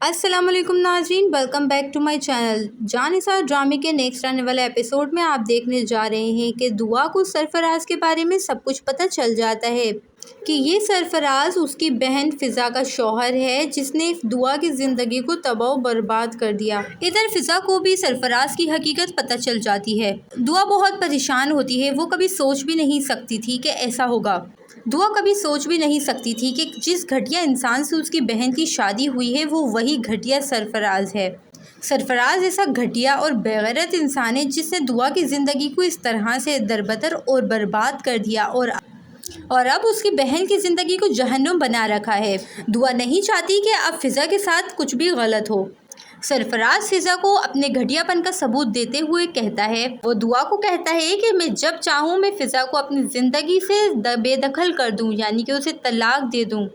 अस्सलाम वालेकुम नाज़रीन, welcome back to my channel. Jaan Nisar ड्रामे के नेक्स्ट आने वाले एपिसोड में आप देखने जा रहे हैं कि दुआ को सरफराज के बारे में सब कुछ पता चल जाता है कि ये सरफराज उसकी बहन फ़िज़ा का शौहर है जिसने दुआ की ज़िंदगी को तबाह व बर्बाद कर दिया। इधर फ़िज़ा को भी सरफराज की हकीकत पता चल जाती है। दुआ बहुत परेशान होती है, वो कभी सोच भी नहीं सकती थी कि ऐसा होगा। दुआ कभी सोच भी नहीं सकती थी कि जिस घटिया इंसान से उसकी बहन की शादी हुई है वो वही घटिया सरफराज है। सरफराज ऐसा घटिया और बेगैरत इंसान है जिसने दुआ की ज़िंदगी को इस तरह से दरबदर और बर्बाद कर दिया और अब उसकी बहन की ज़िंदगी को जहन्नुम बना रखा है। दुआ नहीं चाहती कि अब फ़िज़ा के साथ कुछ भी गलत हो। सरफराज फ़िज़ा को अपने घटियापन का सबूत देते हुए कहता है, वो दुआ को कहता है कि मैं जब चाहूँ मैं फ़िज़ा को अपनी ज़िंदगी से बेदखल कर दूँ, यानी कि उसे तलाक दे दूँ।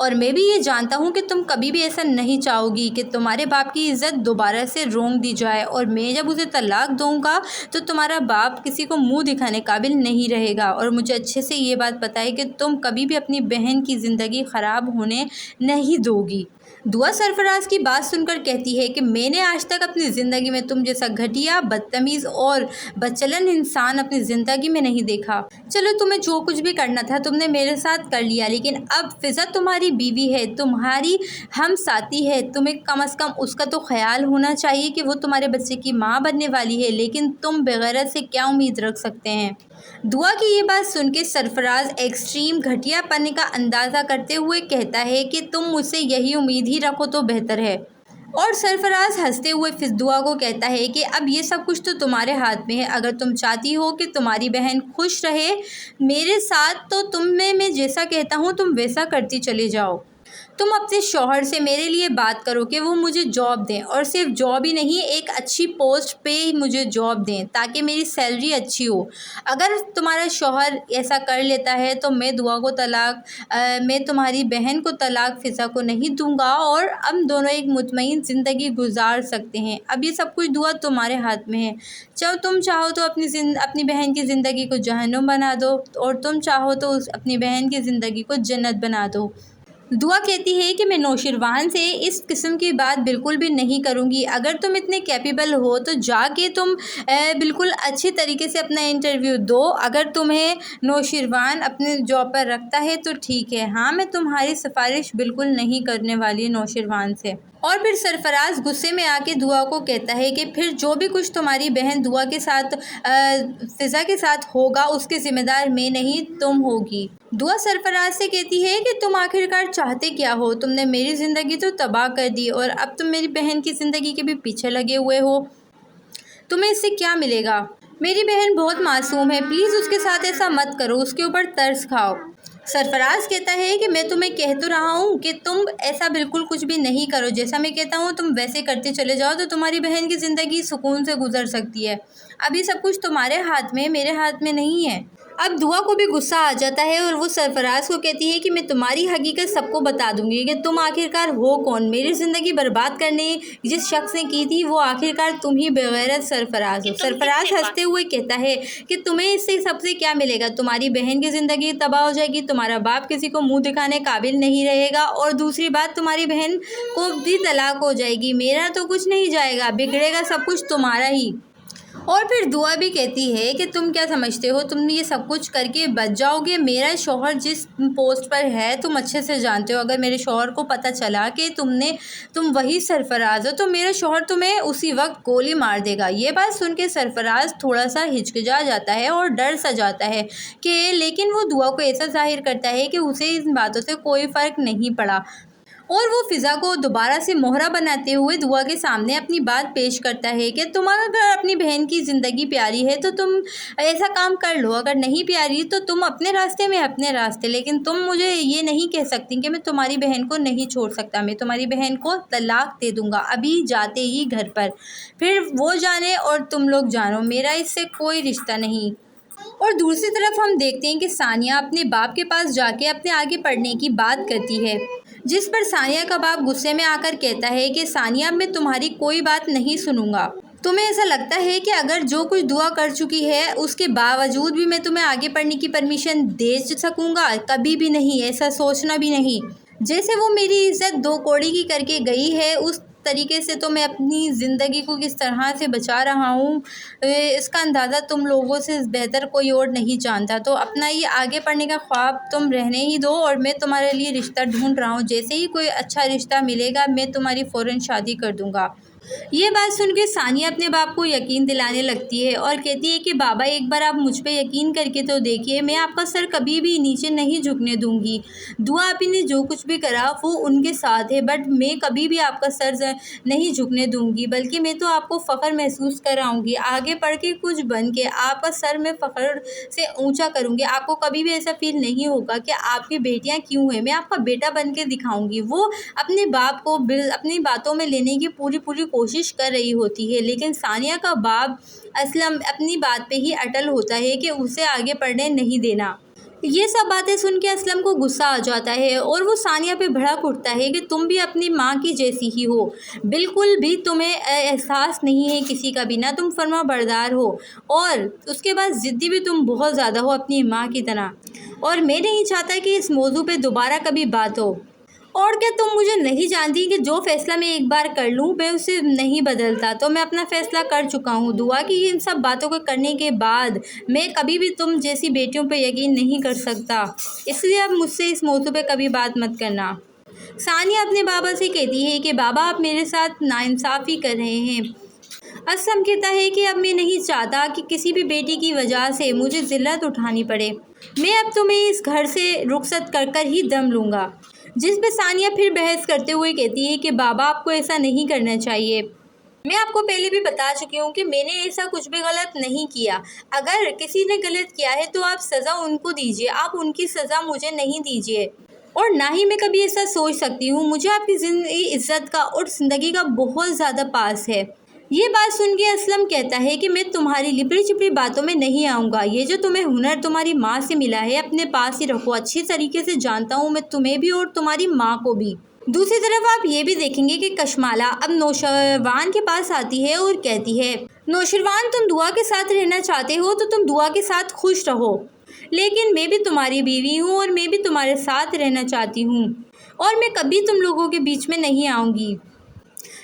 और मैं भी ये जानता हूँ कि तुम कभी भी ऐसा नहीं चाहोगी कि तुम्हारे बाप की इज़्ज़त दोबारा से रोंग दी जाए, और मैं जब उसे तलाक दूँगा तो तुम्हारा बाप किसी को मुंह दिखाने काबिल नहीं रहेगा। और मुझे अच्छे से ये बात पता है कि तुम कभी भी अपनी बहन की ज़िंदगी ख़राब होने नहीं दोगी। दुआ सरफराज की बात सुनकर कहती है कि मैंने आज तक अपनी ज़िंदगी में तुम जैसा घटिया, बदतमीज़ और बदचलन इंसान अपनी ज़िंदगी में नहीं देखा। चलो, तुम्हें जो कुछ भी करना था तुमने मेरे साथ कर लिया, लेकिन अब फ़िज़ा तुम्हारी बीवी है, तुम्हारी हम साथी है। तुम्हें कम से कम उसका तो ख्याल होना चाहिए कि वो तुम्हारे बच्चे की माँ बनने वाली है, लेकिन तुम बगैरत से क्या उम्मीद रख सकते हैं। दुआ की ये बात सुन के सरफराज एक्सट्रीम घटियापन का अंदाज़ा करते हुए कहता है कि तुम मुझसे यही उम्मीद ही रखो तो बेहतर है। और सरफराज हंसते हुए फिर दुआ को कहता है कि अब ये सब कुछ तो तुम्हारे हाथ में है। अगर तुम चाहती हो कि तुम्हारी बहन खुश रहे मेरे साथ तो मैं जैसा कहता हूँ तुम वैसा करती चले जाओ। तुम अपने शौहर से मेरे लिए बात करो कि वो मुझे जॉब दें, और सिर्फ जॉब ही नहीं, एक अच्छी पोस्ट पे मुझे जॉब दें ताकि मेरी सैलरी अच्छी हो। अगर तुम्हारा शौहर ऐसा कर लेता है तो मैं दुआ को मैं तुम्हारी बहन को तलाक फ़िज़ा को नहीं दूंगा और हम दोनों एक मुतमईन ज़िंदगी गुजार सकते हैं। अब ये सब कुछ दुआ तुम्हारे हाथ में है। तुम चाहो तो अपनी बहन की ज़िंदगी को जहन्नुम बना दो, और तुम चाहो तो अपनी बहन की ज़िंदगी को जन्नत बना दो। दुआ कहती है कि मैं नौशिरवान से इस किस्म की बात बिल्कुल भी नहीं करूँगी। अगर तुम इतने कैपेबल हो तो जाके तुम बिल्कुल अच्छी तरीके से अपना इंटरव्यू दो। अगर तुम्हें नौशिरवान अपने जॉब पर रखता है तो ठीक है, हाँ मैं तुम्हारी सिफारिश बिल्कुल नहीं करने वाली नौशिरवान से। और फिर सरफराज गुस्से में आके दुआ को कहता है कि फिर जो भी कुछ तुम्हारी बहन दुआ के साथ फ़िज़ा के साथ होगा उसके ज़िम्मेदार मैं नहीं, तुम होगी। दुआ सरफराज से कहती है कि तुम आखिरकार चाहते क्या हो। तुमने मेरी ज़िंदगी तो तबाह कर दी और अब तुम मेरी बहन की ज़िंदगी के भी पीछे लगे हुए हो। तुम्हें इससे क्या मिलेगा? मेरी बहन बहुत मासूम है, प्लीज़ उसके साथ ऐसा मत करो, उसके ऊपर तरस खाओ। सरफराज कहता है कि मैं तुम्हें कह तो रहा हूँ कि तुम ऐसा बिल्कुल कुछ भी नहीं करो, जैसा मैं कहता हूँ तुम वैसे करते चले जाओ तो तुम्हारी बहन की ज़िंदगी सुकून से गुजर सकती है। अभी सब कुछ तुम्हारे हाथ में, मेरे हाथ में नहीं है। अब दुआ को भी गुस्सा आ जाता है और वो सरफराज को कहती है कि मैं तुम्हारी हकीकत सबको बता दूंगी कि तुम आखिरकार हो कौन। मेरी ज़िंदगी बर्बाद करने जिस शख्स ने की थी वो आखिरकार तुम ही बेगैरत सरफराज हो। सरफराज हंसते हुए कहता है कि तुम्हें इससे सबसे क्या मिलेगा। तुम्हारी बहन की ज़िंदगी तबाह हो जाएगी, तुम्हारा बाप किसी को मुँह दिखाने काबिल नहीं रहेगा, और दूसरी बात तुम्हारी बहन को भी तलाक हो जाएगी। मेरा तो कुछ नहीं जाएगा, बिगड़ेगा सब कुछ तुम्हारा ही। और फिर दुआ भी कहती है कि तुम क्या समझते हो तुम ये सब कुछ करके बच जाओगे। मेरा शौहर जिस पोस्ट पर है तुम अच्छे से जानते हो। अगर मेरे शौहर को पता चला कि तुम वही सरफराज हो तो मेरा शौहर तुम्हें उसी वक्त गोली मार देगा। ये बात सुन के सरफराज थोड़ा सा हिचकिचा जाता है और डर सा जाता है कि, लेकिन वो दुआ को ऐसा जाहिर करता है कि उसे इन बातों से कोई फ़र्क नहीं पड़ा, और वो फ़िज़ा को दोबारा से मोहरा बनाते हुए दुआ के सामने अपनी बात पेश करता है कि तुम अगर अपनी बहन की ज़िंदगी प्यारी है तो तुम ऐसा काम कर लो, अगर नहीं प्यारी तो तुम अपने रास्ते में अपने रास्ते, लेकिन तुम मुझे ये नहीं कह सकती कि मैं तुम्हारी बहन को नहीं छोड़ सकता। मैं तुम्हारी बहन को तलाक दे दूँगा अभी जाते ही घर पर, फिर वो जाने और तुम लोग जानो, मेरा इससे कोई रिश्ता नहीं। और दूसरी तरफ हम देखते हैं कि सानिया अपने बाप के पास जाके अपने आगे पढ़ने की बात करती है, जिस पर सानिया का बाप गुस्से में आकर कहता है कि सानिया मैं तुम्हारी कोई बात नहीं सुनूंगा। तुम्हें ऐसा लगता है कि अगर जो कुछ दुआ कर चुकी है उसके बावजूद भी मैं तुम्हें आगे पढ़ने की परमिशन दे सकूंगा? कभी भी नहीं, ऐसा सोचना भी नहीं। जैसे वो मेरी इज्जत दो कौड़ी की करके गई है, उस तरीके से तो मैं अपनी ज़िंदगी को किस तरह से बचा रहा हूँ, इसका अंदाज़ा तुम लोगों से बेहतर कोई और नहीं जानता। तो अपना ये आगे बढ़ने का ख्वाब तुम रहने ही दो, और मैं तुम्हारे लिए रिश्ता ढूंढ रहा हूँ। जैसे ही कोई अच्छा रिश्ता मिलेगा मैं तुम्हारी फ़ौरन शादी कर दूँगा। ये बात सुन के सानिया अपने बाप को यकीन दिलाने लगती है और कहती है कि बाबा, एक बार आप मुझ पे यकीन करके तो देखिए, मैं आपका सर कभी भी नीचे नहीं झुकने दूंगी। दुआ आपी ने जो कुछ भी करा वो उनके साथ है, बट मैं कभी भी आपका सर नहीं झुकने दूंगी, बल्कि मैं तो आपको फ़ख्र महसूस कराऊंगी। आगे बढ़ के कुछ बन के आपका सर मैं फ़ख्र से ऊंचा करूंगी। आपको कभी भी ऐसा फील नहीं होगा कि आपकी बेटियां क्यों हैं। मैं आपका बेटा बन के दिखाऊंगी। वो अपने बाप को अपनी बातों में लेने की पूरी कोशिश कर रही होती है, लेकिन सानिया का बाप असलम अपनी बात पे ही अटल होता है कि उसे आगे बढ़ने नहीं देना। ये सब बातें सुन के असलम को गुस्सा आ जाता है और वो सानिया पे भड़क उठता है कि तुम भी अपनी माँ की जैसी ही हो, बिल्कुल भी तुम्हें एहसास नहीं है किसी का भी, ना तुम फर्मा बरदार हो, और उसके बाद ज़िद्दी भी तुम बहुत ज़्यादा हो अपनी माँ की तरह। और मैं नहीं चाहता कि इस मौजू पे दोबारा कभी बात हो। और क्या तुम मुझे नहीं जानती कि जो फ़ैसला मैं एक बार कर लूँ मैं उसे नहीं बदलता। तो मैं अपना फ़ैसला कर चुका हूँ दुआ की इन सब बातों को करने के बाद मैं कभी भी तुम जैसी बेटियों पे यकीन नहीं कर सकता, इसलिए अब मुझसे इस मौजू पे कभी बात मत करना। सानिया अपने बाबा से कहती है कि बाबा, आप मेरे साथ नाइंसाफ़ी कर रहे हैं। असलम कहता है कि अब मैं नहीं चाहता कि किसी भी बेटी की वजह से मुझे ज़िल्लत उठानी पड़े। मैं अब तुम्हें इस घर से रुखसत कर कर ही दम लूँगा। जिस पे सानिया फिर बहस करते हुए कहती है कि बाबा, आपको ऐसा नहीं करना चाहिए। मैं आपको पहले भी बता चुकी हूँ कि मैंने ऐसा कुछ भी गलत नहीं किया। अगर किसी ने गलत किया है तो आप सज़ा उनको दीजिए, आप उनकी सज़ा मुझे नहीं दीजिए। और ना ही मैं कभी ऐसा सोच सकती हूँ। मुझे आपकी ज़िंदगी, इज़्ज़त का और ज़िंदगी का बहुत ज़्यादा पास है। ये बात सुन के असलम कहता है कि मैं तुम्हारी लिपड़ी चिपड़ी बातों में नहीं आऊँगा। ये जो तुम्हें हुनर तुम्हारी माँ से मिला है अपने पास ही रखो। अच्छी तरीके से जानता हूँ मैं तुम्हें भी और तुम्हारी माँ को भी। दूसरी तरफ आप ये भी देखेंगे कि कशमाला अब नौशरवान के पास आती है और कहती है, नौशरवान, तुम दुआ के साथ रहना चाहते हो तो तुम दुआ के साथ खुश रहो, लेकिन मैं भी तुम्हारी बीवी हूँ और मैं भी तुम्हारे साथ रहना चाहती हूँ, और मैं कभी तुम लोगों के बीच में नहीं आऊँगी।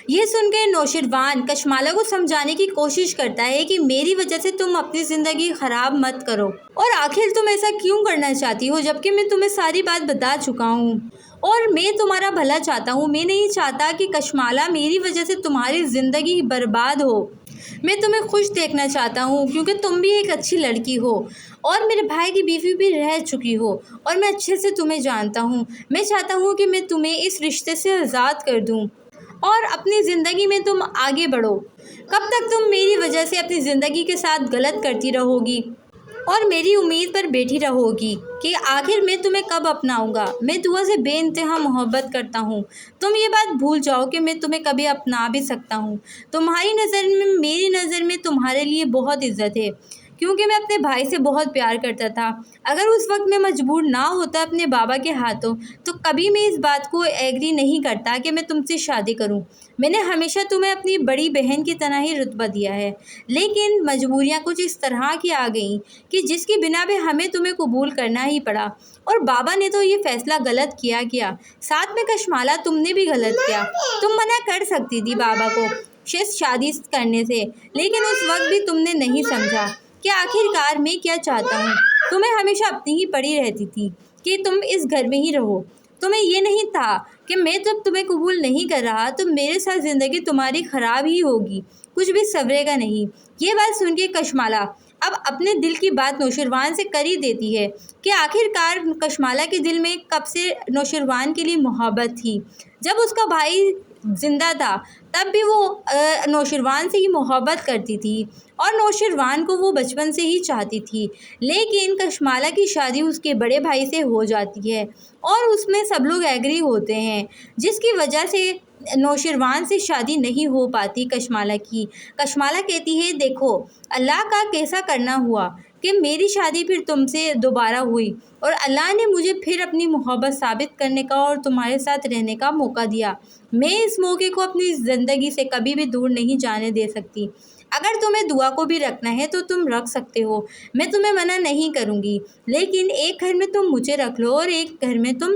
ये सुनकर नौशरवान कशमाला को समझाने की कोशिश करता है कि मेरी वजह से तुम अपनी ज़िंदगी ख़राब मत करो, और आखिर तुम ऐसा क्यों करना चाहती हो जबकि मैं तुम्हें सारी बात बता चुका हूँ और मैं तुम्हारा भला चाहता हूँ। मैं नहीं चाहता कि कशमाला मेरी वजह से तुम्हारी ज़िंदगी बर्बाद हो। मैं तुम्हें खुश देखना चाहता हूँ क्योंकि तुम भी एक अच्छी लड़की हो और मेरे भाई की बीवी भी रह चुकी हो और मैं अच्छे से तुम्हें जानता हूँ। मैं चाहता हूँ कि मैं तुम्हें इस रिश्ते से आज़ाद कर दूँ और अपनी ज़िंदगी में तुम आगे बढ़ो। कब तक तुम मेरी वजह से अपनी ज़िंदगी के साथ गलत करती रहोगी और मेरी उम्मीद पर बैठी रहोगी कि आखिर मैं तुम्हें कब अपनाऊंगा। मैं दुआ से बेइंतहा मोहब्बत करता हूँ। तुम ये बात भूल जाओ कि मैं तुम्हें कभी अपना भी सकता हूँ। तुम्हारी नज़र में, मेरी नज़र में तुम्हारे लिए बहुत इज़्ज़त है क्योंकि मैं अपने भाई से बहुत प्यार करता था। अगर उस वक्त मैं मजबूर ना होता अपने बाबा के हाथों तो कभी मैं इस बात को एग्री नहीं करता कि मैं तुमसे शादी करूं। मैंने हमेशा तुम्हें अपनी बड़ी बहन की तरह ही रुतबा दिया है, लेकिन मजबूरियां कुछ इस तरह की आ गईं कि जिसकी बिना पे हमें तुम्हें कबूल करना ही पड़ा। और बाबा ने तो ये फ़ैसला गलत किया। साथ में कशमाला, तुमने भी गलत किया। तुम मना कर सकती थी बाबा को शादी करने से, लेकिन उस वक्त भी तुमने नहीं समझा कि आखिरकार मैं क्या चाहता हूँ। तुम्हें हमेशा अपनी ही पड़ी रहती थी कि तुम इस घर में ही रहो। तुम्हें ये नहीं था कि मैं जब तुम्हें कबूल नहीं कर रहा तो मेरे साथ ज़िंदगी तुम्हारी ख़राब ही होगी, कुछ भी संवरेगा नहीं। ये बात सुन के कशमाला अब अपने दिल की बात नौशरवान से कर ही देती है कि आखिरकार कशमाला के दिल में कब से नौशरवान के लिए मोहब्बत थी। जब उसका भाई ज़िंदा था तब भी वो नौशरवान से ही मोहब्बत करती थी और नौशरवान को वो बचपन से ही चाहती थी। लेकिन कशमाला की शादी उसके बड़े भाई से हो जाती है और उसमें सब लोग एग्री होते हैं, जिसकी वजह से नौशरवान से शादी नहीं हो पाती कशमाला की। कशमाला कहती है, देखो अल्लाह का कैसा करना हुआ कि मेरी शादी फिर तुमसे दोबारा हुई और अल्लाह ने मुझे फिर अपनी मोहब्बत साबित करने का और तुम्हारे साथ रहने का मौका दिया। मैं इस मौके को अपनी ज़िंदगी से कभी भी दूर नहीं जाने दे सकती। اگر تمہیں دعا کو بھی رکھنا ہے تو تم رکھ سکتے ہو، میں تمہیں منع نہیں کروں گی، لیکن ایک گھر میں تم مجھے رکھ لو اور ایک گھر میں تم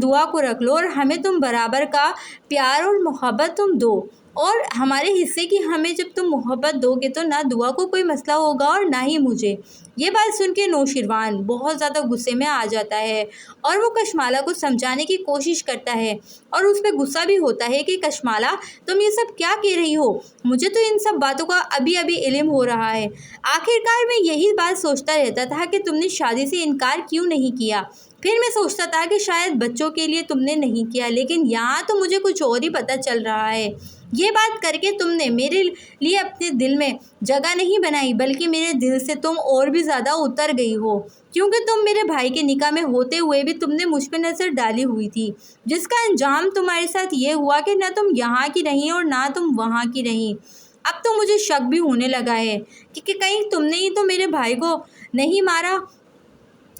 دعا کو رکھ لو، اور ہمیں تم برابر کا پیار اور محبت تم دو، اور ہمارے حصے کی ہمیں جب تم محبت دو گے تو نہ دعا کو کوئی مسئلہ ہوگا اور نہ ہی مجھے۔ یہ بات سن کے نوشیروان بہت زیادہ غصے میں آ جاتا ہے اور وہ کشمالہ کو سمجھانے کی کوشش کرتا ہے اور اس پہ غصہ بھی ہوتا ہے کہ کشمالہ تم یہ سب کیا کہہ رہی ہو، مجھے تو ان سب باتوں کا ابھی علم ہو رہا ہے۔ آخرکار میں یہی بات سوچتا رہتا تھا کہ تم نے شادی سے انکار کیوں نہیں کیا۔ پھر میں سوچتا تھا کہ شاید بچوں کے لیے تم نے نہیں کیا، لیکن یہاں تو مجھے کچھ اور ہی پتہ چل رہا ہے۔ یہ بات کر کے تم نے میرے لیے اپنے دل میں جگہ نہیں بنائی، بلکہ میرے دل سے تم اور بھی زیادہ اتر گئی ہو، کیونکہ تم میرے بھائی کے نکاح میں ہوتے ہوئے بھی تم نے مجھ پہ نظر ڈالی ہوئی تھی، جس کا انجام تمہارے ساتھ یہ ہوا کہ نہ تم یہاں کی رہیں اور نہ تم وہاں کی رہیں۔ اب تو مجھے شک بھی ہونے لگا ہے کہ کہیں تم نے ہی تو میرے بھائی کو نہیں مارا۔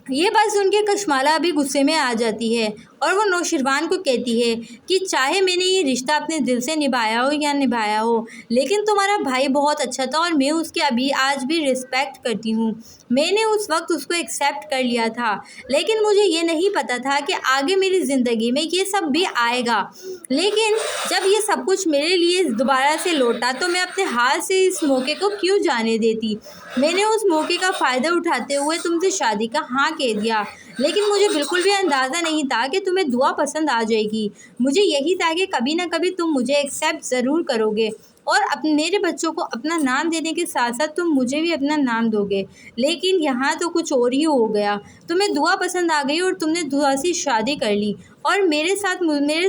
یہ بات سن کے کشمالہ ابھی غصے میں آ جاتی ہے اور وہ نوشیروان کو کہتی ہے کہ چاہے میں نے یہ رشتہ اپنے دل سے نبھایا ہو یا نبھایا ہو، لیکن تمہارا بھائی بہت اچھا تھا اور میں اس کی آج بھی رسپیکٹ کرتی ہوں۔ میں نے اس وقت اس کو ایکسیپٹ کر لیا تھا، لیکن مجھے یہ نہیں پتا تھا کہ آگے میری زندگی میں یہ سب بھی آئے گا۔ لیکن جب یہ سب کچھ میرے لیے دوبارہ سے لوٹا تو میں اپنے ہاتھ سے اس موقع کو کیوں جانے دیتی۔ میں نے اس موقع کا فائدہ اٹھاتے ہوئے تم سے شادی کا ہاں کہہ دیا، لیکن مجھے بالکل بھی اندازہ نہیں تھا کہ تمہیں دعا پسند آ جائے گی۔ مجھے یہی تھا کہ کبھی نہ کبھی تم مجھے ایکسیپٹ ضرور کرو گے اور میرے بچوں کو اپنا نام دینے کے ساتھ ساتھ تم مجھے بھی اپنا نام دو گے، لیکن یہاں تو کچھ اور ہی ہو گیا۔ تمہیں دعا پسند آ گئی اور تم نے دعا سے شادی کر لی اور میرے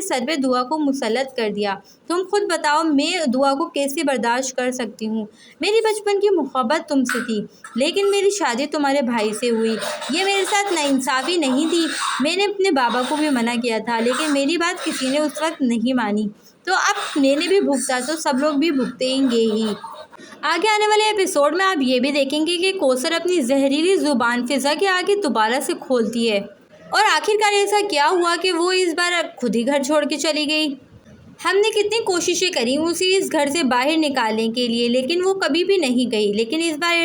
سر پہ دعا کو مسلط کر دیا۔ تم خود بتاؤ میں دعا کو کیسے برداشت کر سکتی ہوں؟ میری بچپن کی محبت تم سے تھی، لیکن میری شادی تمہارے بھائی سے ہوئی۔ یہ میرے ساتھ ناانصافی نہیں تھی۔ میں نے اپنے بابا کو بھی منع کیا تھا، لیکن میری بات کسی نے اس وقت نہیں مانی، تو اب میں نے بھی بھگتا تو سب لوگ بھی بھگتیں گے ہی۔ آگے آنے والے ایپیسوڈ میں آپ یہ بھی دیکھیں گے کہ کوثر اپنی زہریلی زبان فضا کے آگے دوبارہ سے کھولتی ہے، اور آخرکار ایسا کیا ہوا کہ وہ اس بار خود ہی گھر چھوڑ کے چلی گئی۔ ہم نے کتنی کوششیں کری اسے اس گھر سے باہر نکالنے کے لیے، لیکن وہ کبھی بھی نہیں گئی، لیکن اس بار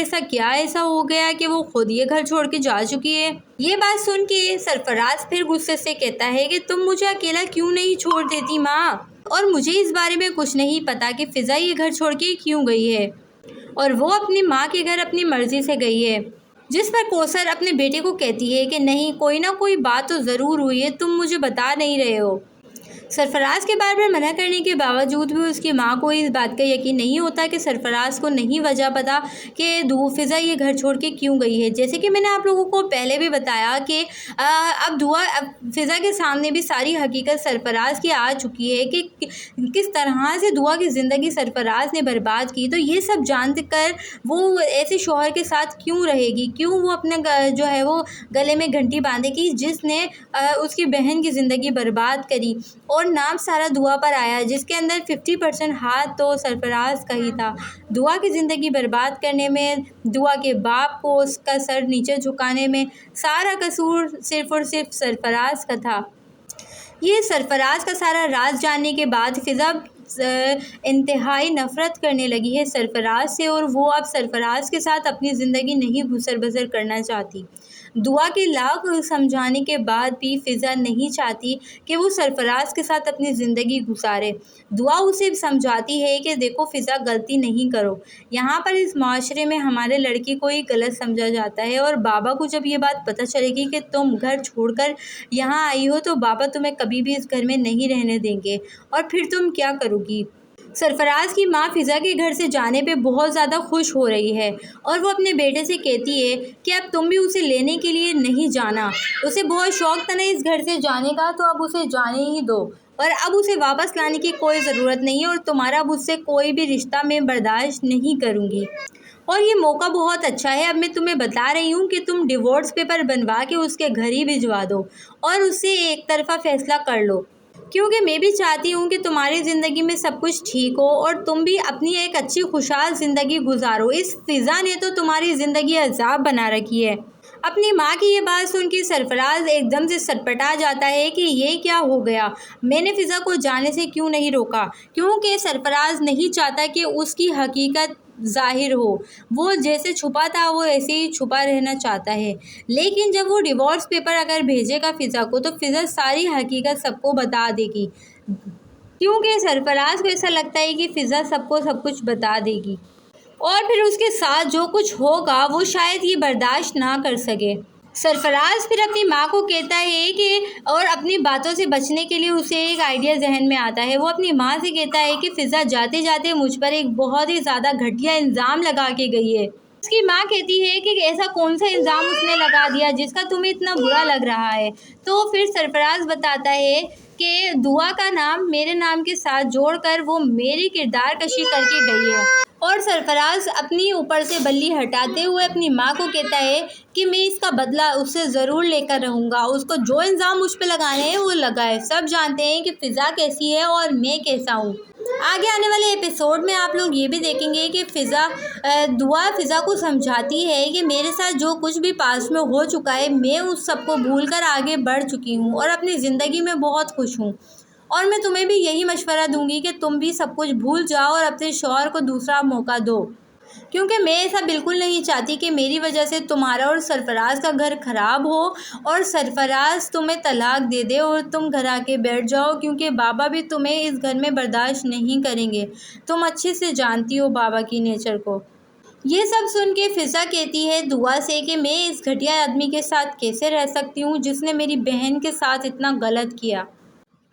ایسا ہو گیا کہ وہ خود یہ گھر چھوڑ کے جا چکی ہے۔ یہ بات سن کے سرفراز پھر غصے سے کہتا ہے کہ تم مجھے اکیلا کیوں نہیں چھوڑ دیتی ماں، اور مجھے اس بارے میں کچھ نہیں پتا کہ فضا یہ گھر چھوڑ کے کیوں گئی ہے، اور وہ اپنی ماں کے گھر اپنی مرضی سے گئی ہے۔ جس پر کوثر اپنے بیٹے کو کہتی ہے کہ نہیں، کوئی نہ کوئی بات تو ضرور ہوئی ہے، تم مجھے بتا نہیں رہے ہو۔ سرفراز کے بار بار منع کرنے کے باوجود بھی اس کی ماں کو اس بات کا یقین نہیں ہوتا کہ سرفراز کو نہیں وجہ پتا کہ فضا یہ گھر چھوڑ کے کیوں گئی ہے۔ جیسے کہ میں نے آپ لوگوں کو پہلے بھی بتایا کہ اب فضا کے سامنے بھی ساری حقیقت سرفراز کی آ چکی ہے کہ کس طرح سے دعا کی زندگی سرفراز نے برباد کی، تو یہ سب جان کر وہ ایسے شوہر کے ساتھ کیوں رہے گی، کیوں وہ اپنے جو ہے وہ گلے میں گھنٹی باندھے گی جس نے اس کی بہن کی زندگی برباد کری، اور نام سارا دعا پر آیا جس کے اندر 50% ہاتھ تو سرفراز کا ہی تھا۔ دعا کی زندگی برباد کرنے میں، دعا کے باپ کو اس کا سر نیچے جھکانے میں سارا قصور صرف اور صرف سرفراز کا تھا۔ یہ سرفراز کا سارا راز جاننے کے بعد فضا انتہائی نفرت کرنے لگی ہے سرفراز سے، اور وہ اب سرفراز کے ساتھ اپنی زندگی نہیں بسر کرنا چاہتی۔ دعا کے لاکھ سمجھانے کے بعد بھی فضا نہیں چاہتی کہ وہ سرفراز کے ساتھ اپنی زندگی گزارے۔ دعا اسے سمجھاتی ہے کہ دیکھو فضا، غلطی نہیں کرو، یہاں پر اس معاشرے میں ہمارے لڑکی کو ہی غلط سمجھا جاتا ہے، اور بابا کو جب یہ بات پتہ چلے گی کہ تم گھر چھوڑ کر یہاں آئی ہو تو بابا تمہیں کبھی بھی اس گھر میں نہیں رہنے دیں گے، اور پھر تم کیا کرو گی؟ سرفراز کی ماں فضا کے گھر سے جانے پہ بہت زیادہ خوش ہو رہی ہے، اور وہ اپنے بیٹے سے کہتی ہے کہ اب تم بھی اسے لینے کے لیے نہیں جانا، اسے بہت شوق تھا نا اس گھر سے جانے کا، تو اب اسے جانے ہی دو، اور اب اسے واپس لانے کی کوئی ضرورت نہیں ہے، اور تمہارا اب اس سے کوئی بھی رشتہ میں برداشت نہیں کروں گی، اور یہ موقع بہت اچھا ہے، اب میں تمہیں بتا رہی ہوں کہ تم ڈیورس پیپر بنوا کے اس کے گھر ہی بھجوا دو اور اس سے ایک طرفہ فیصلہ کر لو، کیونکہ میں بھی چاہتی ہوں کہ تمہاری زندگی میں سب کچھ ٹھیک ہو اور تم بھی اپنی ایک اچھی خوشحال زندگی گزارو۔ اس فضا نے تو تمہاری زندگی عذاب بنا رکھی ہے۔ اپنی ماں کی یہ بات سن کے سرفراز ایک دم سے سٹپٹا جاتا ہے کہ یہ کیا ہو گیا، میں نے فضا کو جانے سے کیوں نہیں روکا، کیونکہ سرفراز نہیں چاہتا کہ اس کی حقیقت ظاہر ہو۔ وہ جیسے چھپا تھا وہ ایسے ہی چھپا رہنا چاہتا ہے، لیکن جب وہ ڈیورس پیپر اگر بھیجے گا فضا کو تو فضا ساری حقیقت سب کو بتا دے گی، کیونکہ سرفراز کو ایسا لگتا ہے کہ فضا سب کو سب کچھ بتا دے گی اور پھر اس کے ساتھ جو کچھ ہوگا وہ شاید یہ برداشت نہ کر سکے۔ سرفراز پھر اپنی ماں کو کہتا ہے کہ اور اپنی باتوں سے بچنے کے لیے اسے ایک آئیڈیا ذہن میں آتا ہے۔ وہ اپنی ماں سے کہتا ہے کہ فضا جاتے جاتے مجھ پر ایک بہت ہی زیادہ گھٹیا الزام لگا کے گئی ہے۔ اس کی ماں کہتی ہے کہ ایسا کون سا الزام اس نے لگا دیا جس کا تمہیں اتنا برا لگ رہا ہے؟ تو پھر سرفراز بتاتا ہے کہ دعا کا نام میرے نام کے ساتھ جوڑ کر وہ میری کردار کشی کر کے گئی ہے۔ اور سرفراز اپنی اوپر سے بلی ہٹاتے ہوئے اپنی ماں کو کہتا ہے کہ میں اس کا بدلہ اس سے ضرور لے کر رہوں گا، اس کو جو الزام مجھ پہ لگانے ہیں وہ لگائے۔ سب جانتے ہیں کہ فضا کیسی ہے اور میں کیسا ہوں۔ آگے آنے والے ایپیسوڈ میں آپ لوگ یہ بھی دیکھیں گے کہ دعا فضا کو سمجھاتی ہے کہ میرے ساتھ جو کچھ بھی پاسٹ میں ہو چکا ہے میں اس سب کو بھول کر آگے بڑھ چکی ہوں اور اپنی زندگی میں بہت خوش ہوں، اور میں تمہیں بھی یہی مشورہ دوں گی کہ تم بھی سب کچھ بھول جاؤ اور اپنے شوہر کو دوسرا موقع دو، کیونکہ میں ایسا بالکل نہیں چاہتی کہ میری وجہ سے تمہارا اور سرفراز کا گھر خراب ہو اور سرفراز تمہیں طلاق دے دے اور تم گھر آ کے بیٹھ جاؤ، کیونکہ بابا بھی تمہیں اس گھر میں برداشت نہیں کریں گے۔ تم اچھے سے جانتی ہو بابا کی نیچر کو۔ یہ سب سن کے فضا کہتی ہے دعا سے کہ میں اس گھٹیا آدمی کے ساتھ کیسے رہ سکتی ہوں جس نے میری بہن کے ساتھ اتنا غلط کیا۔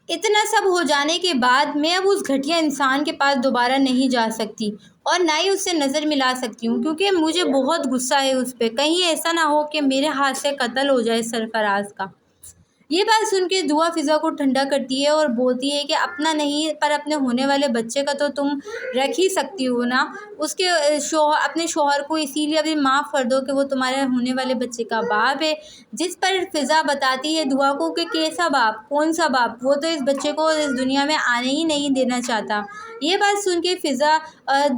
اتنا سب ہو جانے کے بعد میں اب اس گھٹیا انسان کے پاس دوبارہ نہیں جا سکتی اور نہ ہی اس سے نظر ملا سکتی ہوں، کیونکہ مجھے بہت غصہ ہے اس پہ، کہیں ایسا نہ ہو کہ میرے ہاتھ سے قتل ہو جائے سرفراز کا۔ یہ بات سن کے دعا فضا کو ٹھنڈا کرتی ہے اور بولتی ہے کہ اپنا نہیں پر اپنے ہونے والے بچے کا تو تم رکھ ہی سکتی ہو نا، اس کے اپنے شوہر کو اسی لیے ابھی معاف کر دو کہ وہ تمہارے ہونے والے بچے کا باپ ہے۔ جس پر فضا بتاتی ہے دعا کو کہ کیسا باپ، کون سا باپ، وہ تو اس بچے کو اس دنیا میں آنے ہی نہیں دینا چاہتا۔ یہ بات سن کے فضا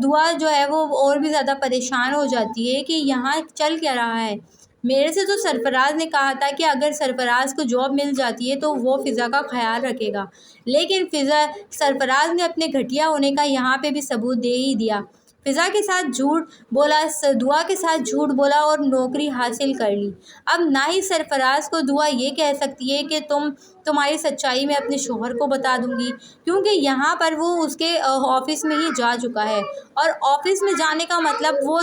دعا جو ہے وہ اور بھی زیادہ پریشان ہو جاتی ہے کہ یہاں چل کیا رہا ہے۔ میرے سے تو سرفراز نے کہا تھا کہ اگر سرفراز کو جاب مل جاتی ہے تو وہ فضا کا خیال رکھے گا، لیکن سرفراز نے اپنے گھٹیا ہونے کا یہاں پہ بھی ثبوت دے ہی دیا۔ فضا کے ساتھ جھوٹ بولا، دعا کے ساتھ جھوٹ بولا اور نوکری حاصل کر لی۔ اب نہ ہی سرفراز کو دعا یہ کہہ سکتی ہے کہ تمہاری سچائی میں اپنے شوہر کو بتا دوں گی، کیونکہ یہاں پر وہ اس کے آفس میں ہی جا چکا ہے، اور آفس میں جانے کا مطلب وہ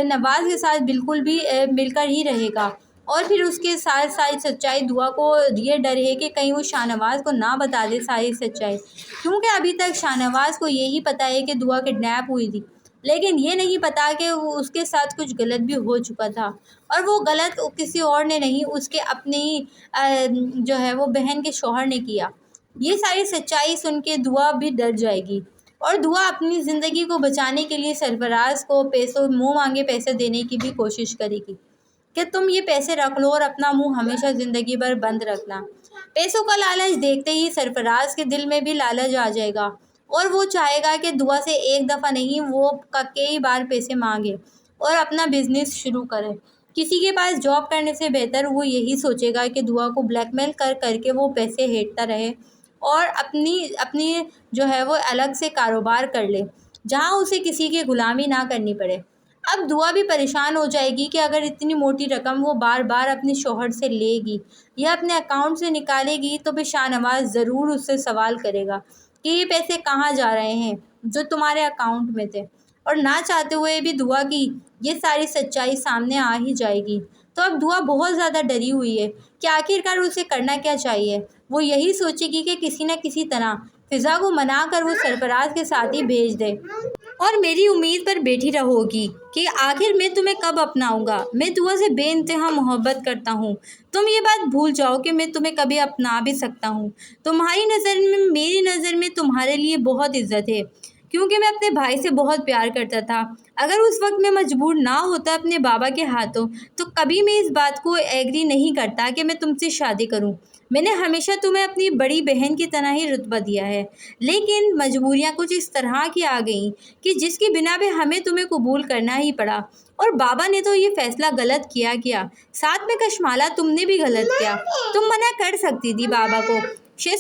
نواز کے ساتھ بالکل بھی مل کر ہی رہے گا، اور پھر اس کے ساتھ ساری سچائی دعا کو یہ ڈر ہے کہ کہیں وہ شاہ نواز کو نہ بتا دے ساری سچائی، کیونکہ ابھی تک شاہ نواز کو یہی پتہ ہے کہ دعا کڈنیپ ہوئی تھی، لیکن یہ نہیں پتا کہ اس کے ساتھ کچھ غلط بھی ہو چکا تھا، اور وہ غلط کسی اور نے نہیں، اس کے اپنی جو ہے وہ بہن کے شوہر نے کیا۔ یہ ساری سچائی سن کے دعا بھی ڈر جائے گی، اور دعا اپنی زندگی کو بچانے کے لیے سرفراز کو منہ مانگے پیسے دینے کی بھی کوشش کرے گی کہ تم یہ پیسے رکھ لو اور اپنا منہ ہمیشہ زندگی بھر بند رکھنا۔ پیسوں کا لالچ دیکھتے ہی سرفراز کے دل میں بھی لالچ آ جائے گا، اور وہ چاہے گا کہ دعا سے ایک دفعہ نہیں وہ کئی بار پیسے مانگے اور اپنا بزنس شروع کرے۔ کسی کے پاس جاب کرنے سے بہتر وہ یہی سوچے گا کہ دعا کو بلیک میل کر کے وہ پیسے ہیٹتا رہے اور اپنی جو ہے وہ الگ سے کاروبار کر لے جہاں اسے کسی کی غلامی نہ کرنی پڑے۔ اب دعا بھی پریشان ہو جائے گی کہ اگر اتنی موٹی رقم وہ بار بار اپنے شوہر سے لے گی یا اپنے اکاؤنٹ سے نکالے گی تو پھر شاہ نواز ضرور اس سے سوال کرے گا کہ یہ پیسے کہاں جا رہے ہیں جو تمہارے اکاؤنٹ میں تھے، اور نہ چاہتے ہوئے بھی دعا کی یہ ساری سچائی سامنے آ ہی جائے گی۔ تو اب دعا بہت زیادہ ڈری ہوئی ہے کہ آخرکار اسے کرنا کیا چاہیے۔ وہ یہی سوچے گی کہ کسی نہ کسی طرح فضا کو منا کر وہ سرفراز کے ساتھ ہی بھیج دے، اور میری امید پر بیٹھی رہو گی کہ آخر میں تمہیں کب اپناؤں گا۔ میں دعا سے بے انتہا محبت کرتا ہوں، تم یہ بات بھول جاؤ کہ میں تمہیں کبھی اپنا بھی سکتا ہوں۔ تمہاری نظر میں میری نظر میں تمہارے لیے بہت عزت ہے، کیونکہ میں اپنے بھائی سے بہت پیار کرتا تھا۔ اگر اس وقت میں مجبور نہ ہوتا اپنے بابا کے ہاتھوں تو کبھی میں اس بات کو ایگری نہیں کرتا کہ میں تم سے شادی کروں۔ میں نے ہمیشہ تمہیں اپنی بڑی بہن کی طرح ہی رتبہ دیا ہے، لیکن مجبوریاں کچھ اس طرح کی آ گئیں کہ جس کی بنا پہ ہمیں تمہیں قبول کرنا ہی پڑا، اور بابا نے تو یہ فیصلہ غلط کیا، ساتھ میں کشمالا تم نے بھی غلط کیا۔ تم منع کر سکتی تھی بابا کو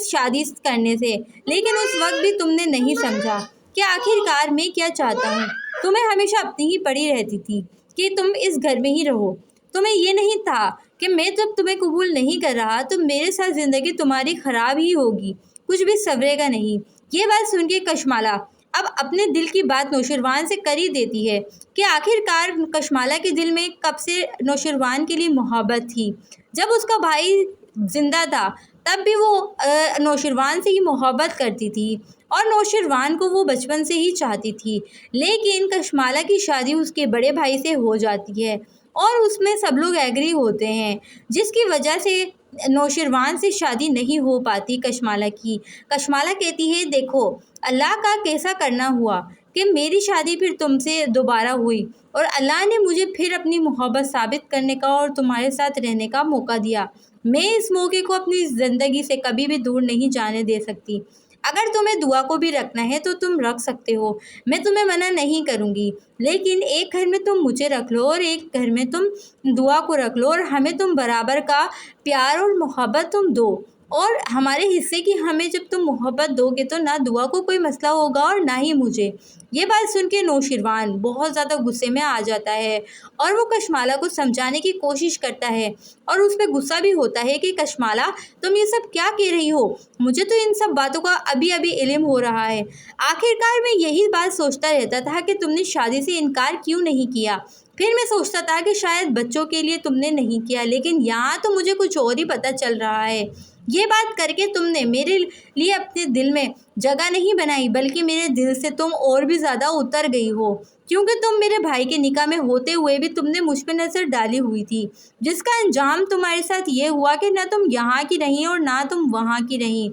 شادی کرنے سے، لیکن اس وقت بھی تم نے نہیں سمجھا کہ آخرکار میں کیا چاہتا ہوں۔ तुम्हें हमेशा अपनी ही पड़ी रहती थी कि तुम इस घर में ही रहो। तुम्हें ये नहीं था कि मैं जब तुम्हें कबूल नहीं कर रहा तो मेरे साथ ज़िंदगी तुम्हारी ख़राब ही होगी, कुछ भी संवरेगा नहीं। ये बात सुन के कशमाला अब अपने दिल की बात नौशरवान से कर ही देती है कि आखिरकार कशमाला के दिल में कब से नौशरवान के लिए मोहब्बत थी। जब उसका भाई जिंदा था तब भी वो नौशरवान से ही मोहब्बत करती थी और नौशरवान को वो बचपन से ही चाहती थी। लेकिन कशमाला की शादी उसके बड़े भाई से हो जाती है और उसमें सब लोग एग्री होते हैं, जिसकी वजह से नौशरवान से शादी नहीं हो पाती कशमाला की। कशमाला कहती है, देखो अल्लाह का कैसा करना हुआ कि मेरी शादी फिर तुमसे दोबारा हुई और अल्लाह ने मुझे फिर अपनी मोहब्बत साबित करने का और तुम्हारे साथ रहने का मौका दिया। मैं इस मौके को अपनी ज़िंदगी से कभी भी दूर नहीं जाने दे सकती। अगर तुम्हें दुआ को भी रखना है तो तुम रख सकते हो, मैं तुम्हें मना नहीं करूँगी। लेकिन एक घर में तुम मुझे रख लो और एक घर में तुम दुआ को रख लो और हमें तुम बराबर का प्यार और मोहब्बत तुम दो। और हमारे हिस्से की हमें जब तुम मोहब्बत दोगे तो ना दुआ को कोई मसला होगा और ना ही मुझे। ये बात सुन के नौशरवान बहुत ज़्यादा गुस्से में आ जाता है और वो कशमाला को समझाने की कोशिश करता है और उस पर गुस्सा भी होता है कि कशमाला तुम ये सब क्या कह रही हो, मुझे तो इन सब बातों का अभी अभी इल्म हो रहा है। आखिरकार मैं यही बात सोचता रहता था कि तुमने शादी से इनकार क्यों नहीं किया। फिर मैं सोचता था कि शायद बच्चों के लिए तुमने नहीं किया, लेकिन यहाँ तो मुझे कुछ और ही पता चल रहा है। ये बात करके तुमने मेरे लिए अपने दिल में जगह नहीं बनाई, बल्कि मेरे दिल से तुम और भी ज़्यादा उतर गई हो, क्योंकि तुम मेरे भाई के निकाह में होते हुए भी तुमने मुझ पर नज़र डाली हुई थी, जिसका अंजाम तुम्हारे साथ ये हुआ कि ना तुम यहाँ की रही और ना तुम वहाँ की रही।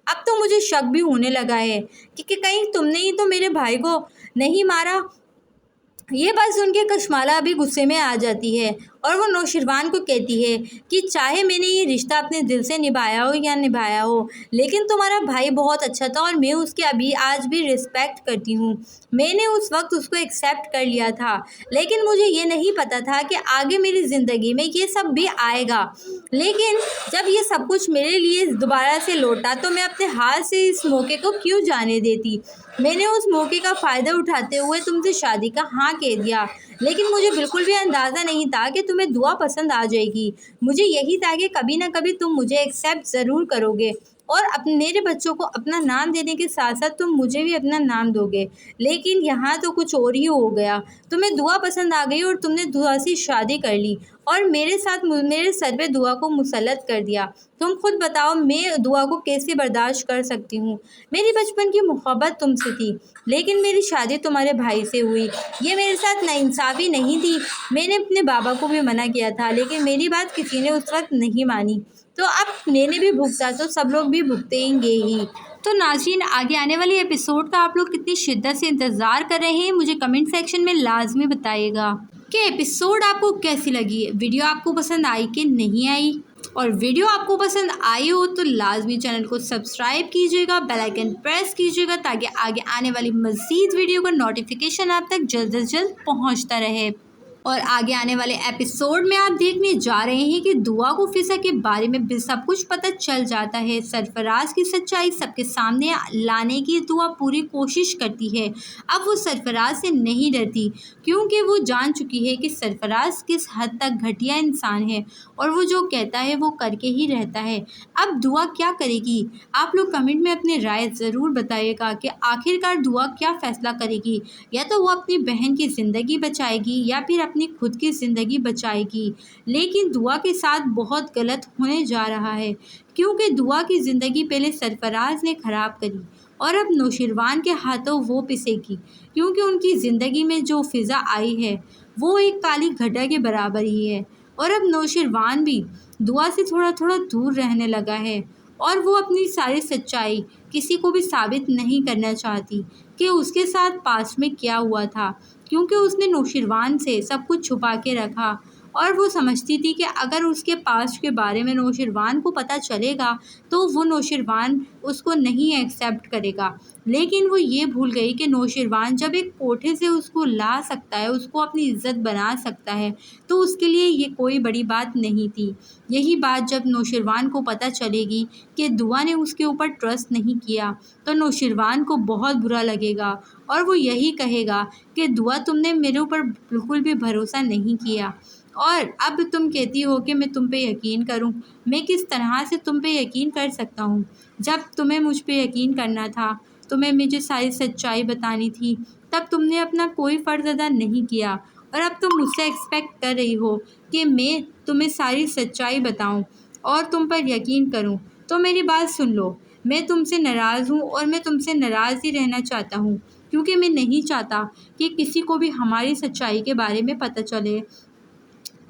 अब तो मुझे शक भी होने लगा है कि कहीं तुमने ही तो मेरे भाई को नहीं मारा। ये बात सुन के कशमाला अभी गुस्से में आ जाती है और वो नौशरवान को कहती है कि चाहे मैंने ये रिश्ता अपने दिल से निभाया हो या निभाया हो, लेकिन तुम्हारा भाई बहुत अच्छा था और मैं उसकी अभी आज भी रिस्पेक्ट करती हूँ। मैंने उस वक्त उसको एक्सेप्ट कर लिया था, लेकिन मुझे ये नहीं पता था कि आगे मेरी ज़िंदगी में ये सब भी आएगा। लेकिन जब ये सब कुछ मेरे लिए दोबारा से लौटा तो मैं अपने हाथ से इस मौके को क्यों जाने देती। मैंने उस मौके का फ़ायदा उठाते हुए तुमसे शादी का हाँ कह दिया, लेकिन मुझे बिल्कुल भी अंदाज़ा नहीं था कि तुम्हें दुआ पसंद आ जाएगी। मुझे यही था कि कभी ना कभी तुम मुझे एक्सेप्ट ज़रूर करोगे और अपने मेरे बच्चों को अपना नाम देने के साथ साथ तुम मुझे भी अपना नाम दोगे। लेकिन यहाँ तो कुछ और ही हो गया। तुम्हें दुआ पसंद आ गई और तुमने दुआ से शादी कर ली और मेरे साथ मेरे सर पे दुआ को मुसल्लत कर दिया। तुम खुद बताओ, मैं दुआ को कैसे बर्दाश्त कर सकती हूँ। मेरी बचपन की मोहब्बत तुमसे थी, लेकिन मेरी शादी तुम्हारे भाई से हुई। ये मेरे साथ नाइंसाफ़ी नहीं थी। मैंने अपने बाबा को भी मना किया था, लेकिन मेरी बात किसी ने उस वक्त नहीं मानी। तो अब मैंने भी भुगता तो सब लोग भी भुगतेंगे ही। तो नाज़रीन, आगे आने वाले एपिसोड का आप लोग कितनी शिद्दत से इंतज़ार कर रहे हैं, मुझे कमेंट सेक्शन में लाजमी बताइएगा कि एपिसोड आपको कैसी लगी है, वीडियो आपको पसंद आई कि नहीं आई। और वीडियो आपको पसंद आई हो तो लाजमी चैनल को सब्सक्राइब कीजिएगा, बेल आइकन प्रेस कीजिएगा, ताकि आगे आने वाली मज़ीद वीडियो का नोटिफिकेशन आप तक जल्द से जल्द पहुँचता रहे। और आगे आने वाले एपिसोड में आप देखने जा रहे हैं कि दुआ को फिजा के बारे में भी सब कुछ पता चल जाता है। सरफराज की सच्चाई सबके सामने लाने की दुआ पूरी कोशिश करती है। अब वो सरफराज से नहीं डरती, क्योंकि वो जान चुकी है कि सरफराज किस हद तक घटिया इंसान है और वो जो कहता है वो करके ही रहता है। अब दुआ क्या करेगी? आप लोग कमेंट में अपनी राय ज़रूर बताइएगा कि आखिरकार दुआ क्या फ़ैसला करेगी। या तो वो अपनी बहन की ज़िंदगी बचाएगी या फिर अपनी खुद की ज़िंदगी बचाएगी। लेकिन दुआ के साथ बहुत गलत होने जा रहा है, क्योंकि दुआ की ज़िंदगी पहले सरफराज ने ख़राब करी और अब नौशरवान के हाथों वो पिसेगी, क्योंकि उनकी ज़िंदगी में जो फ़िज़ा आई है वो एक काली घटा के बराबर ही है। और अब नौशरवान भी दुआ से थोड़ा थोड़ा दूर रहने लगा है और वो अपनी सारी सच्चाई किसी को भी साबित नहीं करना चाहती कि उसके साथ पास्ट में क्या हुआ था, क्योंकि उसने नौशरवान से सब कुछ छुपा के रखा اور وہ سمجھتی تھی کہ اگر اس کے پاسٹ کے بارے میں نوشروان کو پتہ چلے گا تو وہ نوشروان اس کو نہیں ایکسیپٹ کرے گا، لیکن وہ یہ بھول گئی کہ نوشروان جب ایک کوٹھے سے اس کو لا سکتا ہے، اس کو اپنی عزت بنا سکتا ہے، تو اس کے لیے یہ کوئی بڑی بات نہیں تھی۔ یہی بات جب نوشروان کو پتہ چلے گی کہ دعا نے اس کے اوپر ٹرسٹ نہیں کیا تو نوشروان کو بہت برا لگے گا اور وہ یہی کہے گا کہ دعا تم نے میرے اوپر بالکل بھی بھروسہ نہیں کیا، اور اب تم کہتی ہو کہ میں تم پہ یقین کروں۔ میں کس طرح سے تم پہ یقین کر سکتا ہوں؟ جب تمہیں مجھ پہ یقین کرنا تھا، تمہیں مجھے ساری سچائی بتانی تھی، تب تم نے اپنا کوئی فرض ادا نہیں کیا، اور اب تم مجھ سے ایکسپیکٹ کر رہی ہو کہ میں تمہیں ساری سچائی بتاؤں اور تم پر یقین کروں۔ تو میری بات سن لو، میں تم سے ناراض ہوں اور میں تم سے ناراض ہی رہنا چاہتا ہوں، کیونکہ میں نہیں چاہتا کہ کسی کو بھی ہماری سچائی کے بارے میں پتہ چلے،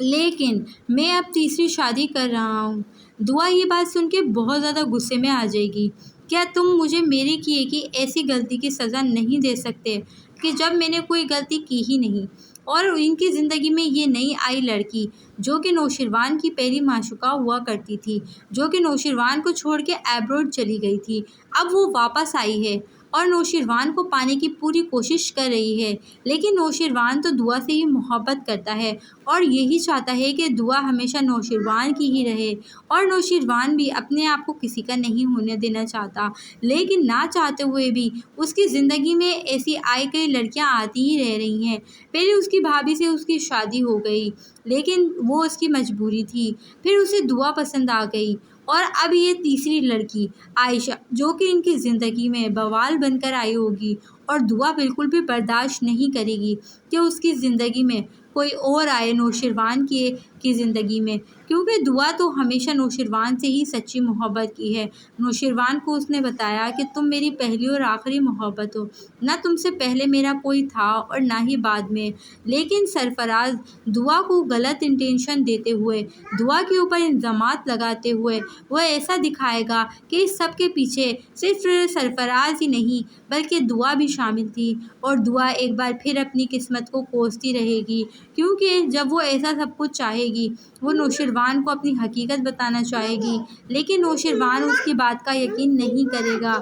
لیکن میں اب تیسری شادی کر رہا ہوں۔ دعا یہ بات سن کے بہت زیادہ غصے میں آ جائے گی۔ کیا تم مجھے میری کیے کی ایسی غلطی کی سزا نہیں دے سکتے کہ جب میں نے کوئی غلطی کی ہی نہیں؟ اور ان کی زندگی میں یہ نئی آئی لڑکی جو کہ نوشروان کی پہلی معشوقہ ہوا کرتی تھی، جو کہ نوشروان کو چھوڑ کے ایبروڈ چلی گئی تھی، اب وہ واپس آئی ہے اور نوشروان کو پانے کی پوری کوشش کر رہی ہے، لیکن نوشروان تو دعا سے ہی محبت کرتا ہے اور یہی چاہتا ہے کہ دعا ہمیشہ نوشروان کی ہی رہے، اور نوشروان بھی اپنے آپ کو کسی کا نہیں ہونے دینا چاہتا، لیکن نہ چاہتے ہوئے بھی اس کی زندگی میں ایسی آئی کئی لڑکیاں آتی ہی رہ رہی ہیں۔ پہلے اس کی بھابھی سے اس کی شادی ہو گئی، لیکن وہ اس کی مجبوری تھی، پھر اسے دعا پسند آ گئی، اور اب یہ تیسری لڑکی عائشہ جو کہ ان کی زندگی میں بوال بن کر آئی ہوگی، اور دعا بالکل بھی برداشت نہیں کرے گی کہ اس کی زندگی میں کوئی اور آئے نوشروان کی زندگی میں، کیونکہ دعا تو ہمیشہ نوشروان سے ہی سچی محبت کی ہے۔ نوشروان کو اس نے بتایا کہ تم میری پہلی اور آخری محبت ہو، نہ تم سے پہلے میرا کوئی تھا اور نہ ہی بعد میں، لیکن سرفراز دعا کو غلط انٹینشن دیتے ہوئے، دعا کے اوپر الزامات لگاتے ہوئے وہ ایسا دکھائے گا کہ اس سب کے پیچھے صرف سرفراز ہی نہیں بلکہ دعا بھی شامل تھی، اور دعا ایک بار پھر اپنی قسمت کو کوستی رہے گی، کیونکہ جب وہ ایسا سب کچھ چاہے گی، وہ نوشروان کو اپنی حقیقت بتانا چاہے گی، لیکن نوشروان اس کی بات کا یقین نہیں کرے گا۔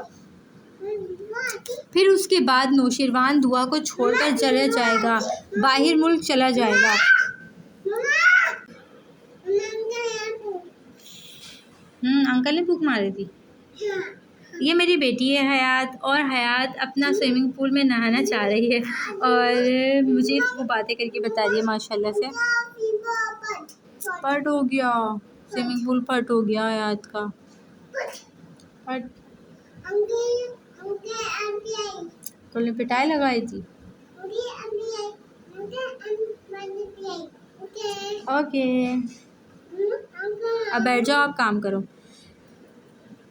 پھر اس کے بعد نوشروان دعا کو چھوڑ کر چلا جائے گا، باہر ملک چلا جائے گا۔ انکل نے بھوک ماری تھی۔ یہ میری بیٹی ہے حیات، اور حیات اپنا سوئمنگ پول میں نہانا چاہ رہی ہے اور مجھے وہ باتیں کر کے بتا رہی ہے ماشاءاللہ سے۔ پٹ ہو گیا، سوئمنگ پول پٹ ہو گیا حیات کا۔ تو نے پٹائی لگائی تھی؟ اوکے، اب بیٹھ جاؤ، آپ کام کرو۔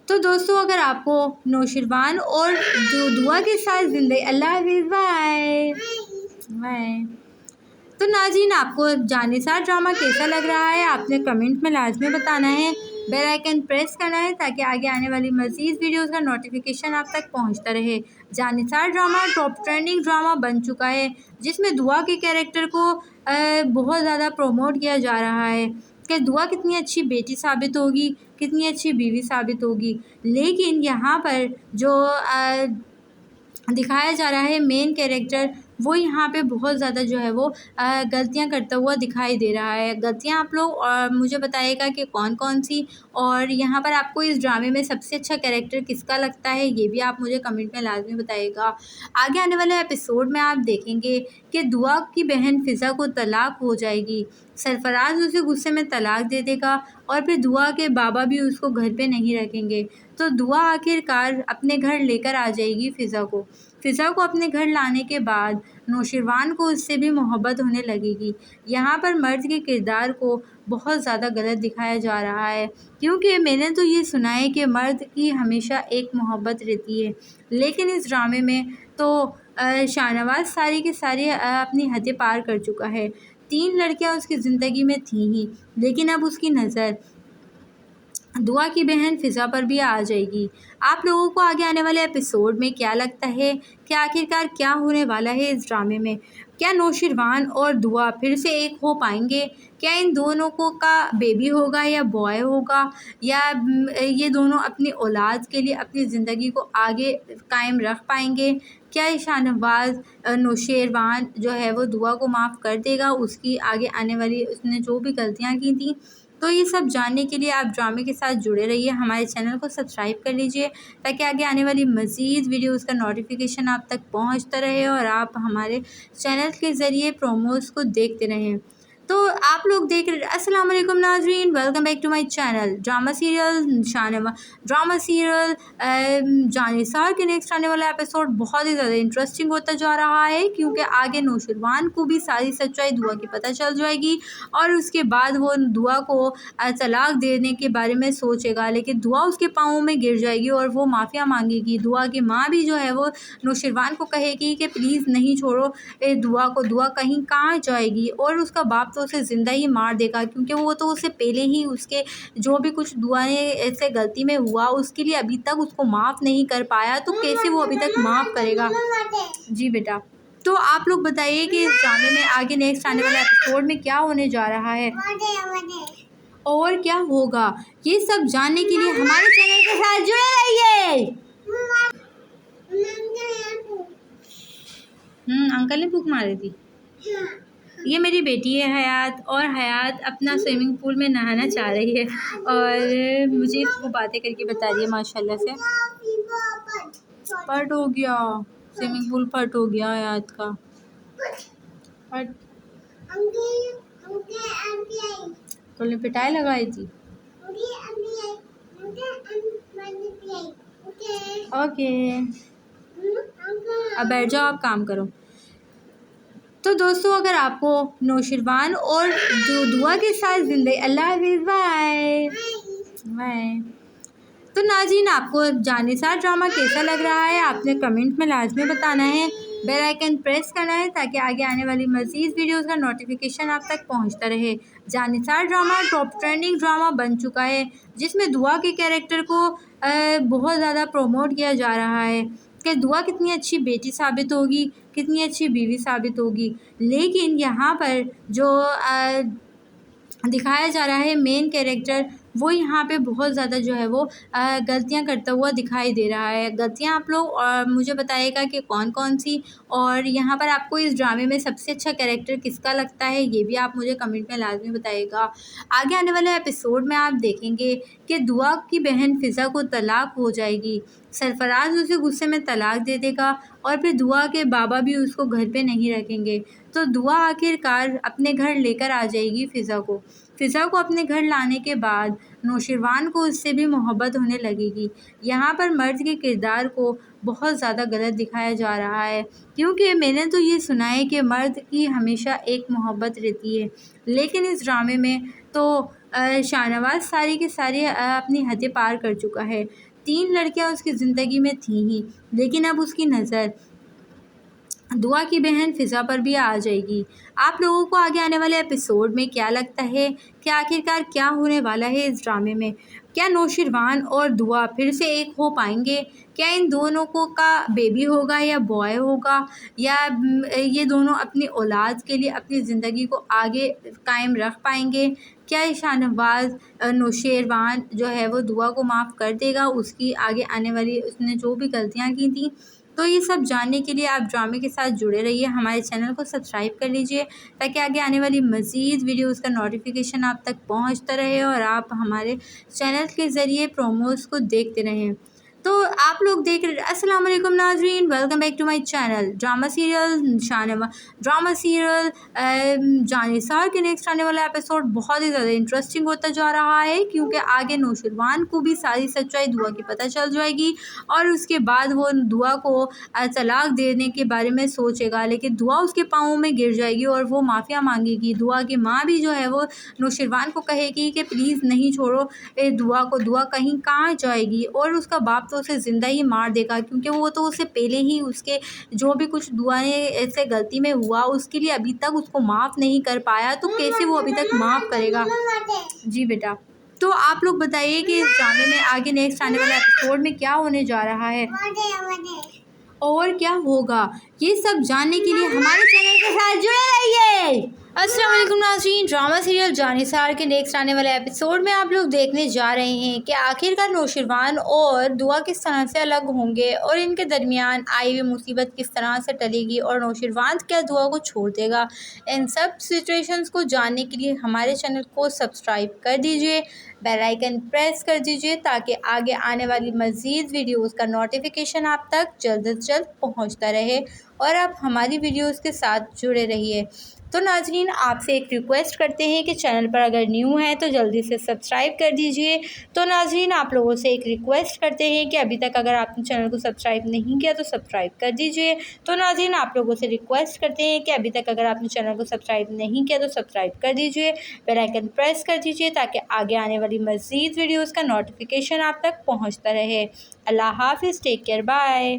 تو دوستو، اگر آپ کو نوشروان اور دعا کے ساتھ زندگی، اللہ حافظ، بائے بائے۔ تو ناظرین، آپ کو جانثار ڈرامہ کیسا لگ رہا ہے آپ نے کمنٹ میں لازمی بتانا ہے، بیل آئیکن پریس کرنا ہے تاکہ آگے آنے والی مزید ویڈیوز کا نوٹیفیکیشن آپ تک پہنچتا رہے۔ جانثار ڈرامہ ٹاپ ٹرینڈنگ ڈرامہ بن چکا ہے، جس میں دعا کے کیریکٹر کو بہت زیادہ پروموٹ کیا جا رہا ہے کہ دعا کتنی اچھی بیٹی ثابت ہوگی، کتنی اچھی بیوی ثابت ہوگی، لیکن یہاں پر جو دکھایا جا رہا ہے مین کیریکٹر، وہ یہاں پہ بہت زیادہ جو ہے وہ غلطیاں کرتا ہوا دکھائی دے رہا ہے۔ غلطیاں آپ لوگ مجھے بتائیے گا کہ کون کون سی، اور یہاں پر آپ کو اس ڈرامے میں سب سے اچھا کیریکٹر کس کا لگتا ہے، یہ بھی آپ مجھے کمنٹ میں لازمی بتائیے گا۔ آگے آنے والے ایپیسوڈ میں آپ دیکھیں گے کہ دعا کی بہن فضا کو طلاق ہو جائے گی، سرفراز اسے غصے میں طلاق دے دے گا، اور پھر دعا کے بابا بھی اس کو گھر پہ نہیں رکھیں گے، تو دعا آخر کار اپنے گھر لے کر آ جائے گی فضا کو اپنے گھر لانے کے بعد نوشروان کو اس سے بھی محبت ہونے لگے گی۔ یہاں پر مرد کے کردار کو بہت زیادہ غلط دکھایا جا رہا ہے، کیونکہ میں نے تو یہ سنا ہے کہ مرد کی ہمیشہ ایک محبت رہتی ہے، لیکن اس ڈرامے میں تو شاہنواز ساری کے ساری اپنی حدیں پار کر چکا ہے۔ 3 لڑکیاں اس کی زندگی میں تھیں ہی، لیکن اب اس کی نظر दुआ की बहन फ़िज़ा पर भी आ जाएगी। आप लोगों को आगे आने वाले एपिसोड में क्या लगता है कि आखिरकार क्या होने वाला है इस ड्रामे में? क्या नौशिरवान और दुआ फिर से एक हो पाएंगे? क्या इन दोनों को का बेबी होगा या बॉय होगा, या ये दोनों अपनी औलाद के लिए अपनी ज़िंदगी को आगे कायम रख पाएंगे? क्या शाहनवाज़ नौशिरवान जो है वो दुआ को माफ़ कर देगा, उसकी आगे आने वाली उसने जो भी गलतियाँ की थी? तो ये सब जानने के लिए आप ड्रामे के साथ जुड़े रहिए, हमारे चैनल को सब्सक्राइब कर लीजिए ताकि आगे आने वाली मज़ीद वीडियोज़ का नोटिफिकेशन आप तक पहुंचता रहे और आप हमारे चैनल के ज़रिए प्रोमोज़ को देखते रहें। तो आप लोग देख रहे, अस्सलाम वालेकुम नाज़रीन, welcome back to my channel. Drama serial Jaan Nisar के नेक्स्ट आने वाला एपिसोड बहुत ही ज़्यादा इंटरेस्टिंग होता जा रहा है, क्योंकि आगे नौशिरवान को भी सारी सच्चाई दुआ की पता चल जाएगी और उसके बाद वो दुआ को तलाक देने के बारे में सोचेगा, लेकिन दुआ उसके पाँवों में गिर जाएगी और वो माफ़िया मांगेगी। दुआ की माँ भी जो है वो नौशिरवान को कहेगी कि प्लीज़ नहीं छोड़ो दुआ को, दुआ कहीं कहाँ जाएगी, और उसका बाप तो उसे ज़िंदा ही मार देगा, क्योंकि वो तो उसे पहले ही उसके जो भी कुछ दुआ ने ऐसे गलती में हुआ उसके लिए अभी तक उसको माफ़ नहीं कर पाया, तो कैसे वो अभी तक माफ़ करेगा। जी बेटा, तो आप लोग बताइए कि इस ड्रामे में आगे नेक्स्ट आने वाला एपिसोड में क्या होने जा रहा है और क्या होगा। ये सब जानने के लिए हमारे चैनल के साथ जुड़े रहिए। अंकल ने फूंक मारी थी। ये मेरी बेटी है हयात, और हयात अपना स्विमिंग पूल में नहाना चाह रही है और मुझे वो बातें करके बता रही है माशाल्लाह से। फट हो गया स्विमिंग पूल, फट हो गया हयात का। फट तो पिटाई लगाई थी। ओके अब बैठ जाओ, आप काम करो। तो दोस्तों, अगर आपको नौशिरवान और दुआ के साथ जिंदगी, अल्लाह हाफिज़, बाय बाय। तो नाज़रीन, आपको जानिसार ड्रामा कैसा लग रहा है आपने कमेंट में लाजमी बताना है, बेल आइकन प्रेस करना है ताकि आगे आने वाली मज़ीद वीडियोज़ का नोटिफिकेशन आप तक पहुंचता रहे। Jannisar drama top trending drama बन चुका है, जिसमें दुआ के कैरेक्टर को बहुत ज़्यादा प्रमोट किया जा रहा है कि दुआ कितनी अच्छी बेटी साबित होगी, कितनी अच्छी बीवी साबित होगी। लेकिन यहाँ पर जो दिखाया जा रहा है मेन कैरेक्टर, वो यहाँ पे बहुत ज़्यादा जो है वो गलतियाँ करता हुआ दिखाई दे रहा है। गलतियाँ आप लोग मुझे बताइएगा कि कौन कौन सी, और यहाँ पर आपको इस ड्रामे में सबसे अच्छा कैरेक्टर किसका लगता है, ये भी आप मुझे कमेंट में लाजमी बताइएगा। आगे आने वाले एपिसोड में आप देखेंगे कि दुआ की बहन फ़िज़ा को तलाक हो जाएगी, सरफराज उसे गुस्से में तलाक दे देगा और फिर दुआ के बाबा भी उसको घर पे नहीं रखेंगे। तो दुआ आखिरकार अपने घर लेकर आ जाएगी फ़िज़ा को। फ़िज़ा को अपने घर लाने के बाद नौशिरवान को उससे भी मोहब्बत होने लगेगी। यहाँ पर मर्द के किरदार को बहुत ज़्यादा गलत दिखाया जा रहा है, क्योंकि मैंने तो ये सुना है कि मर्द की हमेशा एक मोहब्बत रहती है, लेकिन इस ड्रामे में तो शाहनवाज़ सारी की सारी अपनी हदें पार कर चुका है। 3 लड़कियाँ उसकी ज़िंदगी में थीं ही, लेकिन अब उसकी नज़र दुआ की बहन फ़िज़ा पर भी आ जाएगी। आप लोगों को आगे आने वाले एपिसोड में क्या लगता है कि आखिरकार क्या होने वाला है इस ड्रामे में? क्या नौशिरवान और दुआ फिर से एक हो पाएंगे? क्या इन दोनों को का बेबी होगा या बॉय होगा, या ये दोनों अपनी औलाद के लिए अपनी ज़िंदगी को आगे कायम रख पाएंगे? क्या शाहनवाज़ नौशिरवान जो है वो दुआ को माफ़ कर देगा, उसकी आगे आने वाली उसने जो भी गलतियाँ की थी? तो ये सब जानने के लिए आप ड्रामे के साथ जुड़े रहिए, हमारे चैनल को सब्सक्राइब कर लीजिए ताकि आगे आने वाली मज़ीद वीडियोज़ का नोटिफिकेशन आप तक पहुंचता रहे और आप हमारे चैनल के ज़रिए प्रोमोज़ को देखते रहें। तो आप लोग देख रहे, अस्सलाम वालेकुम नाज़रीन, welcome back to my channel. Drama serial Jaan Nisar के नेक्स्ट आने वाला एपिसोड बहुत ही ज़्यादा इंटरेस्टिंग होता जा रहा है, क्योंकि आगे नौशिरवान को भी सारी सच्चाई दुआ की पता चल जाएगी और उसके बाद वो दुआ को तलाक देने के बारे में सोचेगा, लेकिन दुआ उसके पाँवों में गिर जाएगी और वो माफ़िया मांगेगी। दुआ की माँ भी जो है वो नौशिरवान को कहेगी कि प्लीज़ नहीं छोड़ो दुआ को, दुआ कहीं कहाँ जाएगी, और उसका बाप तो उसे ज़िंदा ही मार देगा, क्योंकि वो तो उसे पहले ही उसके जो भी कुछ दुआ ने ऐसे गलती में हुआ उसके लिए अभी तक उसको माफ़ नहीं कर पाया, तो कैसे वो अभी तक माफ़ करेगा। जी बेटा, तो आप लोग बताइए कि इस ड्रामे में आगे नेक्स्ट आने वाला एपिसोड में क्या होने जा रहा है और क्या होगा, ये सब जानने के लिए हमारे चैनल के साथ जुड़े रहिए। अस्सलाम वालेकुम नाज़रीन, ड्रामा सीरियल जानिसार के नेक्स्ट आने वाले एपिसोड में आप लोग देखने जा रहे हैं कि आखिरकार नौशिरवान और दुआ किस तरह से अलग होंगे और इनके दरमियान आई हुई मुसीबत किस तरह से टलेगी और नौशिरवान क्या दुआ को छोड़ देगा। इन सब सिचुएशंस को जानने के लिए हमारे चैनल को सब्सक्राइब कर दीजिए, बेल आइकन प्रेस कर दीजिए ताकि आगे आने वाली मज़ीद वीडियोस का नोटिफिकेशन आप तक जल्द से जल्द पहुंचता रहे और आप हमारी वीडियोस के साथ जुड़े रहिए। तो नाज़रीन, आपसे एक रिक्वेस्ट करते हैं कि चैनल पर अगर न्यू है तो जल्दी से सब्सक्राइब कर दीजिए। तो नाज़रीन, आप लोगों से एक रिक्वेस्ट करते हैं कि अभी तक अगर आपने चैनल को सब्सक्राइब नहीं किया तो सब्सक्राइब कर दीजिए। तो नाज़रीन, आप लोगों से रिक्वेस्ट करते हैं कि अभी तक अगर आपने चैनल को सब्सक्राइब नहीं किया तो सब्सक्राइब कर दीजिए, बेल आइकन प्रेस कर दीजिए ताकि आगे आने वाली मज़ीद वीडियोज़ का नोटिफिकेशन आप तक पहुँचता रहे। अल्लाह हाफ़िज़, टेक केयर, बाय।